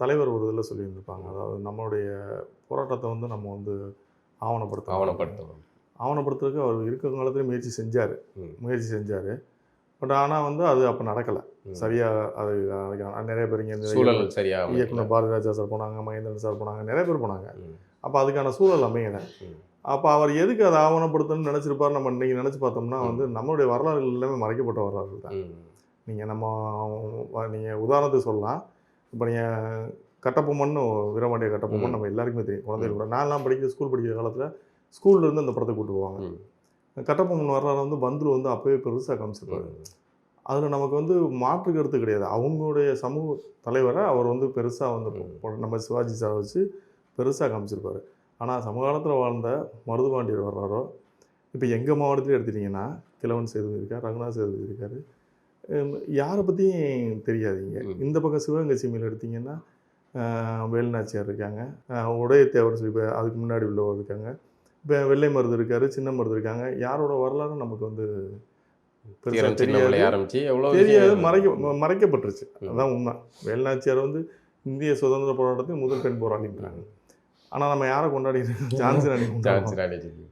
தலைவர் ஒரு இதில் சொல்லியிருந்திருப்பாங்க. அதாவது நம்மளுடைய போராட்டத்த வந்து நம்ம வந்து ஆவணப்படுத்தணும். ஆவணப்படுத்துறதுக்கு அவர் இருக்கிற காலத்திலே முயற்சி செஞ்சார். பட் ஆனால் வந்து அது அப்போ நடக்கலை. சரியா அது நிறைய பேர் இங்கே சூழல் சரியா இயக்குனர் பாரதிராஜா சார் போனாங்க, மகேந்திரன் சார் போனாங்க, நிறைய பேர் போனாங்க. அப்போ அதுக்கான சூழல் அமையலை. அப்போ அவர் எதுக்கு அதை ஆவணப்படுத்தணும்னு நினச்சிருப்பார் நம்ம இன்றைக்கி நினச்சி பார்த்தோம்னா வந்து நம்மளுடைய வரலாறுகள் எல்லாமே மறைக்கப்பட்ட வரலாறுகள் தான். நீங்கள் உதாரணத்துக்கு சொல்லலாம். இப்போ நீங்கள் கட்டபொம்மன் வீரபாண்டிய கட்டபொம்மன் நம்ம எல்லாருக்குமே தெரியும். குழந்தைகள் கூட நான்லாம் ஸ்கூல் படிக்கிற காலத்தில் ஸ்கூல்லேருந்து அந்த படத்தை கூட்டு போவாங்க. கட்டபொம்மன் வரலாறு வந்து பந்துல வந்து அப்போவே பெருசாக காமிச்சிருப்பாரு. அதில் நமக்கு வந்து மாற்று கருத்து கிடையாது. அவங்களுடைய சமூக தலைவரை அவர் வந்து பெருசாக வந்து நம்ம சிவாஜி சாரை வச்சு பெருசாக காமிச்சிருப்பார். ஆனால் சமகாலத்தில் வாழ்ந்த மருதுபாண்டியர் வரலாறோ இப்போ எங்கள் மாவட்டத்திலே எடுத்துட்டிங்கன்னா கிழவன் சேதுபதி இருக்கார், ரங்கநாத் சேதுபதி இருக்கார். யாரை பற்றியும் தெரியாதீங்க. இந்த பக்கம் சிவகங்கை சீமையில் எடுத்திங்கன்னா வேலுநாச்சியார் இருக்காங்க, உடையத்தேவர் சொல்லி அதுக்கு முன்னாடி உள்ளவர் இருக்காங்க, இப்போ வெள்ளை மருது இருக்கார், சின்ன மருது இருக்காங்க. யாரோட வரலாறு நமக்கு வந்து பெருசாக தெரியாது, மறைக்கப்பட்டுருச்சு. அதுதான் உண்மை. வேலுநாச்சியார் வந்து இந்திய சுதந்திர போராட்டத்தின் முதல் பெண் போராளின்றாங்க. ஆனால் நம்ம யாரை கொண்டாடிட்டு இருக்கோம்? ஜான்சி ராணி.